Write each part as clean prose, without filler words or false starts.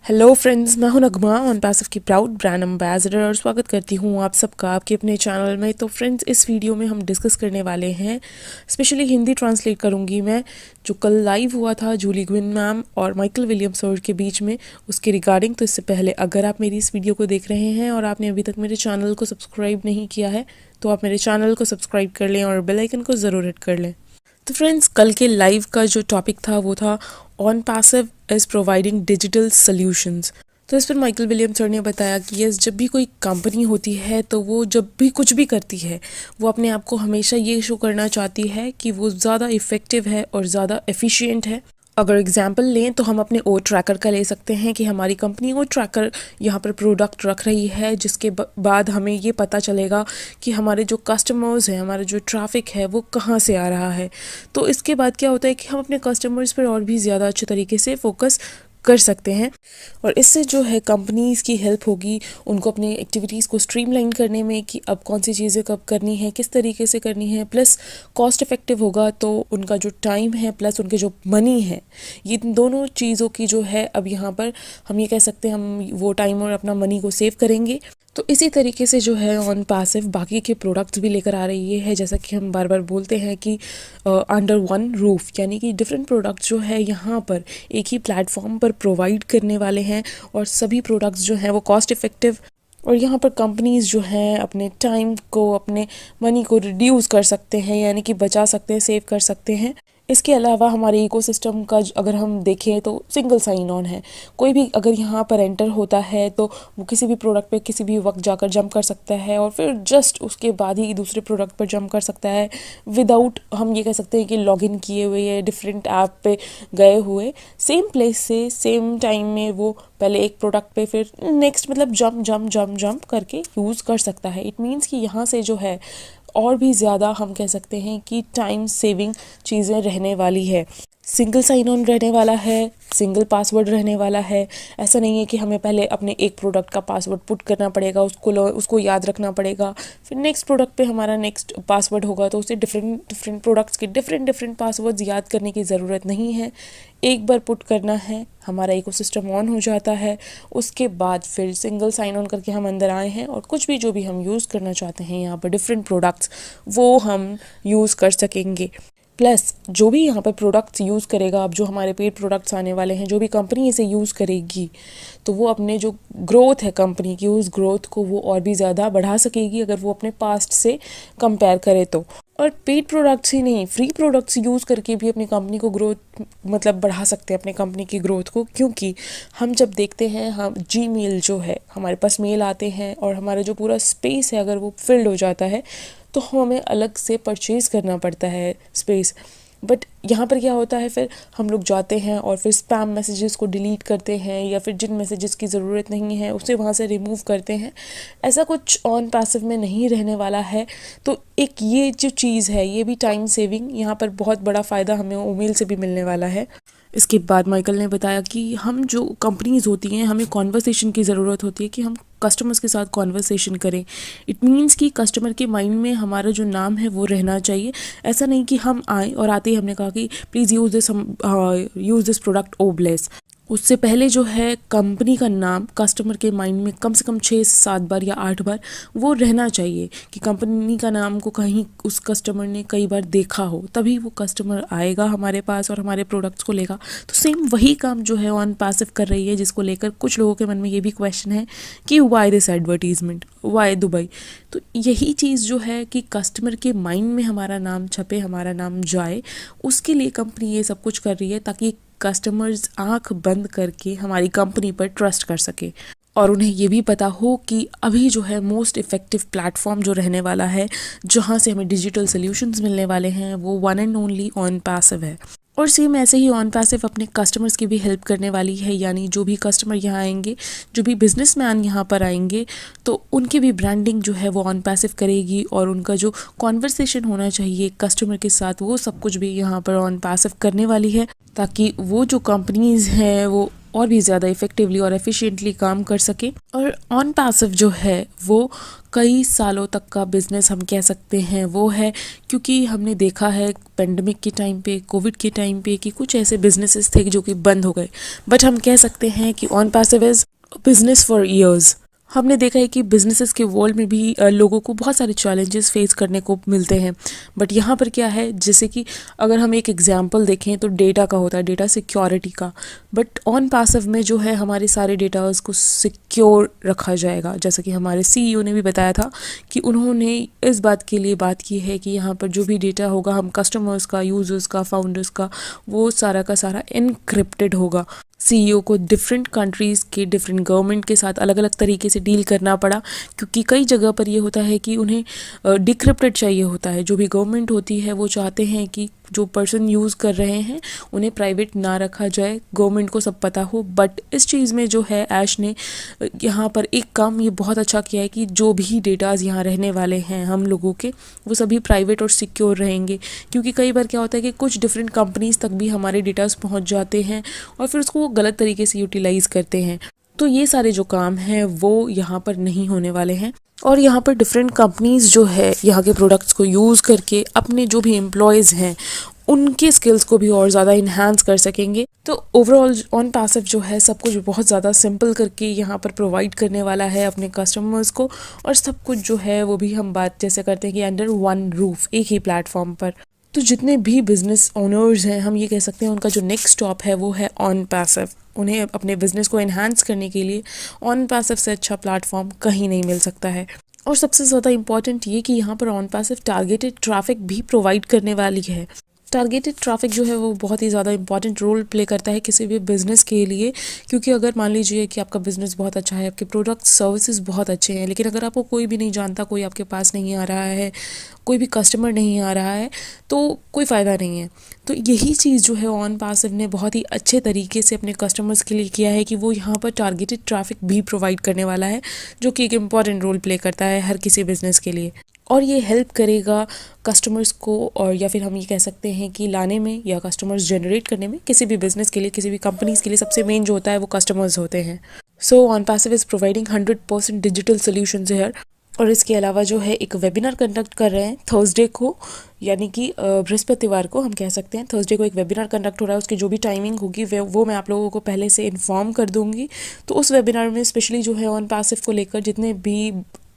Hello friends, मैं हूं नगमा on passive की प्राउड ब्रांड एम्बेसडर और स्वागत करती हूं आप सबका आपके अपने चैनल में। तो फ्रेंड्स, इस वीडियो में हम डिस्कस करने वाले हैं, स्पेशली हिंदी ट्रांसलेट करूंगी मैं, जो कल लाइव हुआ था जूली ग्विन मैम और माइकल विलियम्स सर के बीच में, उसके रिगार्डिंग। तो इससे पहले अगर आप मेरी इस वीडियो को देख रहे हैं और आपने अभी तक मेरे चैनल को सब्सक्राइब नहीं किया है तो आप मेरे चैनल को सब्सक्राइब कर लें और बेल आइकन को ज़रूर हिट कर लें। तो फ्रेंड्स, कल के लाइव का जो टॉपिक था वो था on passive is providing digital solutions. तो इस पर माइकल विलियम्स सर ने बताया कि यस, जब भी कोई कंपनी होती है तो वो जब भी कुछ भी करती है वो अपने आप को हमेशा ये शो करना चाहती है कि वो ज़्यादा इफ़ेक्टिव है और ज़्यादा एफिशिएंट है। अगर एग्जाम्पल लें तो हम अपने ओ ट्रैकर का ले सकते हैं कि हमारी कंपनी ओ ट्रैकर यहाँ पर प्रोडक्ट रख रही है, जिसके बाद हमें ये पता चलेगा कि हमारे जो कस्टमर्स हैं, हमारा जो ट्रैफिक है वो कहाँ से आ रहा है। तो इसके बाद क्या होता है कि हम अपने कस्टमर्स पर और भी ज़्यादा अच्छे तरीके से फोकस कर सकते हैं और इससे जो है कंपनीज़ की हेल्प होगी उनको अपनी एक्टिविटीज़ को स्ट्रीमलाइन करने में कि अब कौन सी चीज़ें कब करनी है, किस तरीके से करनी है। प्लस कॉस्ट इफ़ेक्टिव होगा तो उनका जो टाइम है प्लस उनके जो मनी है, ये दोनों चीज़ों की जो है अब यहाँ पर हम ये कह सकते हैं हम वो टाइम और अपना मनी को सेव करेंगे। तो इसी तरीके से जो है ऑन पैसिव बाकी के प्रोडक्ट्स भी लेकर आ रही है, जैसा कि हम बार बार बोलते हैं कि अंडर वन रूफ, यानी कि डिफरेंट प्रोडक्ट्स जो है यहाँ पर एक ही प्लेटफॉर्म पर प्रोवाइड करने वाले हैं और सभी प्रोडक्ट्स जो हैं वो कॉस्ट इफ़ेक्टिव, और यहाँ पर कंपनीज़ जो हैं अपने टाइम को, अपने मनी को रिड्यूस कर सकते हैं, यानी कि बचा सकते हैं, सेव कर सकते हैं। इसके अलावा हमारे इकोसिस्टम का अगर हम देखें तो सिंगल साइन ऑन है। कोई भी अगर यहाँ पर एंटर होता है तो वो किसी भी प्रोडक्ट पे किसी भी वक्त जाकर जंप कर सकता है और फिर जस्ट उसके बाद ही दूसरे प्रोडक्ट पर जंप कर सकता है विदाउट, हम ये कह सकते हैं कि लॉगिन किए हुए या डिफरेंट ऐप पे गए हुए। सेम प्लेस से सेम टाइम में वो पहले एक प्रोडक्ट पे फिर नेक्स्ट, मतलब जंप करके यूज़ कर सकता है। इट मीन्स कि यहाँ से जो है और भी ज़्यादा हम कह सकते हैं कि टाइम सेविंग चीज़ें रहने वाली है। सिंगल साइन ऑन रहने वाला है, सिंगल पासवर्ड रहने वाला है। ऐसा नहीं है कि हमें पहले अपने एक प्रोडक्ट का पासवर्ड पुट करना पड़ेगा, उसको याद रखना पड़ेगा, फिर नेक्स्ट प्रोडक्ट पे हमारा नेक्स्ट पासवर्ड होगा तो उसे डिफरेंट प्रोडक्ट्स के डिफरेंट पासवर्ड्स याद करने की ज़रूरत नहीं है। एक बार पुट करना है, हमारा इकोसिस्टम ऑन हो जाता है, उसके बाद फिर सिंगल साइन ऑन करके हम अंदर आए हैं और कुछ भी जो भी हम यूज़ करना चाहते हैं यहाँ पर डिफरेंट प्रोडक्ट्स वो हम यूज़ कर सकेंगे। प्लस जो भी यहाँ पर प्रोडक्ट्स यूज़ करेगा, अब जो हमारे पेड प्रोडक्ट्स आने वाले हैं, जो भी कंपनी इसे यूज़ करेगी तो वो अपने जो ग्रोथ है कंपनी की, उस ग्रोथ को वो और भी ज़्यादा बढ़ा सकेगी अगर वो अपने पास्ट से कंपेयर करे तो। और पेड प्रोडक्ट्स ही नहीं, फ्री प्रोडक्ट्स यूज़ करके भी अपनी कंपनी को ग्रोथ मतलब बढ़ा सकते हैं अपने कंपनी की ग्रोथ को। क्योंकि हम जब देखते हैं, हम जीमेल जो है, हमारे पास मेल आते हैं और हमारा जो पूरा स्पेस है अगर वो फिल्ड हो जाता है तो हमें अलग से परचेज़ करना पड़ता है स्पेस। बट यहाँ पर क्या होता है, फिर हम लोग जाते हैं और फिर स्पैम मैसेजेस को डिलीट करते हैं या फिर जिन मैसेजेस की ज़रूरत नहीं है उसे वहाँ से रिमूव करते हैं। ऐसा कुछ ऑन पैसिव में नहीं रहने वाला है। तो एक ये जो चीज़ है, ये भी टाइम सेविंग, यहाँ पर बहुत बड़ा फ़ायदा हमें ईमेल से भी मिलने वाला है। इसके बाद माइकल ने बताया कि हम जो कंपनीज़ होती हैं, हमें कॉन्वर्सेशन की ज़रूरत होती है कि हम कस्टमर्स के साथ कॉन्वर्सेशन करें। इट मीन्स कि कस्टमर के माइंड में हमारा जो नाम है वो रहना चाहिए। ऐसा नहीं कि हम आए और आते ही हमने कहा कि please use this product oh bless. उससे पहले जो है कंपनी का नाम कस्टमर के माइंड में कम से कम 6 से 7 बार या 8 बार वो रहना चाहिए कि कंपनी का नाम को कहीं उस कस्टमर ने कई बार देखा हो, तभी वो कस्टमर आएगा हमारे पास और हमारे प्रोडक्ट्स को लेगा। तो सेम वही काम जो है ऑन पैसिव कर रही है, जिसको लेकर कुछ लोगों के मन में ये भी क्वेश्चन है कि why this advertisement, why Dubai. तो यही चीज़ जो है कि कस्टमर के माइंड में हमारा नाम छपे, हमारा नाम जाए, उसके लिए कंपनी ये सब कुछ कर रही है ताकि कस्टमर्स आंख बंद करके हमारी कंपनी पर ट्रस्ट कर सके और उन्हें ये भी पता हो कि अभी जो है मोस्ट इफ़ेक्टिव प्लेटफॉर्म जो रहने वाला है, जहाँ से हमें डिजिटल सॉल्यूशंस मिलने वाले हैं, वो one and only on passive है। और सेम ऐसे ही ऑन पैसिव अपने कस्टमर्स की भी हेल्प करने वाली है, यानी जो भी कस्टमर यहाँ आएंगे, जो भी बिजनेसमैन यहाँ पर आएंगे तो उनकी भी ब्रांडिंग जो है वो ऑन पैसिव करेगी और उनका जो कॉन्वर्सेशन होना चाहिए कस्टमर के साथ वो सब कुछ भी यहाँ पर ऑन पैसिव करने वाली है, ताकि वो जो कंपनीज़ हैं वो और भी ज़्यादा इफ़ेक्टिवली और एफिशिएंटली काम कर सके। और ऑन पैसिव जो है वो कई सालों तक का बिजनेस हम कह सकते हैं वो है, क्योंकि हमने देखा है पेंडेमिक के टाइम पे, कोविड के टाइम पे कि कुछ ऐसे बिजनेसेस थे जो कि बंद हो गए, बट हम कह सकते हैं कि on passive is business for years. हमने देखा है कि बिजनेसेस के वर्ल्ड में भी लोगों को बहुत सारे चैलेंजेस फेस करने को मिलते हैं, बट यहाँ पर क्या है, जैसे कि अगर हम एक एग्जांपल देखें तो डेटा का होता है, डेटा सिक्योरिटी का। बट ऑन पैसिव में जो है हमारे सारे डेटास को सिक्योर रखा जाएगा। जैसा कि हमारे सीईओ ने भी बताया था कि उन्होंने इस बात के लिए बात की है कि यहाँ पर जो भी डेटा होगा हम कस्टमर्स का, यूजर्स का, फाउंडर्स का, वो सारा का सारा इनक्रिप्टेड होगा। सीईओ को डिफरेंट कंट्रीज़ के डिफरेंट गवर्नमेंट के साथ अलग अलग तरीके से डील करना पड़ा, क्योंकि कई जगह पर ये होता है कि उन्हें डिक्रिप्टेड चाहिए होता है। जो भी गवर्नमेंट होती है वो चाहते हैं कि जो पर्सन यूज़ कर रहे हैं उन्हें प्राइवेट ना रखा जाए, गवर्नमेंट को सब पता हो। बट इस चीज़ में जो है ऐश ने यहाँ पर एक काम ये बहुत अच्छा किया है कि जो भी डेटाज़ यहाँ रहने वाले हैं हम लोगों के, वो सभी प्राइवेट और सिक्योर रहेंगे। क्योंकि कई बार क्या होता है कि कुछ डिफरेंट कंपनीज तक भी हमारे डेटाज़ पहुँच जाते हैं और फिर उसको वो गलत तरीके से यूटिलाइज़ करते हैं। तो ये सारे जो काम हैं वो यहाँ पर नहीं होने वाले हैं। और यहाँ पर डिफरेंट कंपनीज जो है यहाँ के प्रोडक्ट्स को यूज़ करके अपने जो भी एम्प्लॉयज़ हैं उनके स्किल्स को भी और ज़्यादा इन्हांस कर सकेंगे। तो ओवरऑल ऑन पैसिव जो है सब कुछ बहुत ज़्यादा सिंपल करके यहाँ पर प्रोवाइड करने वाला है अपने कस्टमर्स को, और सब कुछ जो है वो भी हम बात जैसे करते हैं कि अंडर वन रूफ, एक ही प्लेटफॉर्म पर। तो जितने भी बिजनेस ओनर्स हैं हम ये कह सकते हैं उनका जो नेक्स्ट स्टॉप है वो है ऑन पैसिव। उन्हें अपने बिजनेस को एनहांस करने के लिए ऑन पैसिव से अच्छा प्लेटफॉर्म कहीं नहीं मिल सकता है। और सबसे ज़्यादा इम्पॉर्टेंट ये कि यहाँ पर ऑन पैसिव टारगेटेड ट्रैफिक भी प्रोवाइड करने वाली है। टारगेटेड ट्रैफिक जो है वो बहुत ही ज़्यादा इंपॉर्टेंट रोल प्ले करता है किसी भी बिज़नेस के लिए, क्योंकि अगर मान लीजिए कि आपका बिज़नेस बहुत अच्छा है, आपके प्रोडक्ट सर्विसेज बहुत अच्छे हैं, लेकिन अगर आपको कोई भी नहीं जानता, कोई आपके पास नहीं आ रहा है, कोई भी कस्टमर नहीं आ रहा है, तो कोई फ़ायदा नहीं है। तो यही चीज़ जो है ऑन पैसिव ने बहुत ही अच्छे तरीके से अपने कस्टमर्स के लिए किया है कि वो यहाँ पर टारगेटेड ट्रैफिक भी प्रोवाइड करने वाला है, जो कि एक इम्पॉर्टेंट रोल प्ले करता है हर किसी बिज़नेस के लिए। और ये हेल्प करेगा कस्टमर्स को, और या फिर हम ये कह सकते हैं कि लाने में या कस्टमर्स जनरेट करने में। किसी भी बिजनेस के लिए, किसी भी कंपनीज के लिए सबसे मेन जो होता है वो कस्टमर्स होते हैं। So on passive is providing 100% digital solutions here. और इसके अलावा जो है एक वेबिनार कंडक्ट कर रहे हैं थर्सडे को, यानी कि बृहस्पतिवार को हम कह सकते हैं। थर्सडे को एक वेबिनार कंडक्ट हो रहा है, उसकी जो भी टाइमिंग होगी वो मैं आप लोगों को पहले से इन्फॉर्म कर दूंगी। तो उस वेबिनार में स्पेशली जो है ऑन पैसिव को लेकर जितने भी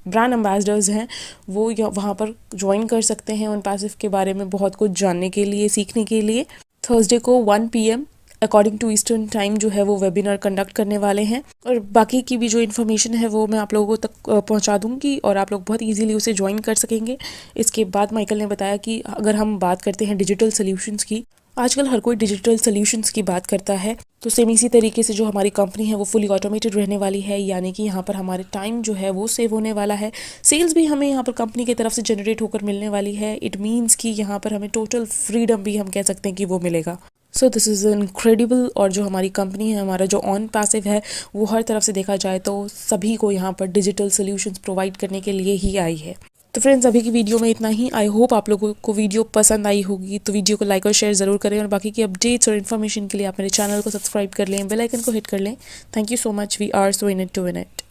ब्रांड एम्बेसडर्स हैं वो वहाँ पर ज्वाइन कर सकते हैं ऑन पैसिव के बारे में बहुत कुछ जानने के लिए, सीखने के लिए। थर्सडे को 1 PM according to eastern time जो है वो वेबिनार कंडक्ट करने वाले हैं, और बाकी की भी जो इन्फॉर्मेशन है वो मैं आप लोगों तक पहुंचा दूंगी और आप लोग बहुत इजीली उसे ज्वाइन कर सकेंगे। इसके बाद माइकल ने बताया कि अगर हम बात करते हैं डिजिटल सोल्यूशंस की, आजकल हर कोई डिजिटल सोल्यूशंस की बात करता है, तो सेम इसी तरीके से जो हमारी कंपनी है वो फुली ऑटोमेटेड रहने वाली है, यानी कि यहाँ पर हमारे टाइम जो है वो सेव होने वाला है। सेल्स भी हमें यहाँ पर कंपनी की तरफ से जनरेट होकर मिलने वाली है। इट मीन्स कि यहाँ पर हमें टोटल फ्रीडम भी हम कह सकते हैं कि वो मिलेगा। So this is incredible. और जो हमारी कंपनी है, हमारा जो ऑन पैसिव है, वो हर तरफ से देखा जाए तो सभी को यहाँ पर डिजिटल सोल्यूशंस प्रोवाइड करने के लिए ही आई है। तो फ्रेंड्स, अभी की वीडियो में इतना ही। आई होप आप लोगों को वीडियो पसंद आई होगी, तो वीडियो को लाइक और शेयर ज़रूर करें, और बाकी की अपडेट्स और इन्फॉर्मेशन के लिए आप मेरे चैनल को सब्सक्राइब कर लें, बेल आइकन को हिट कर लें। Thank you so much. We are so in it to win it.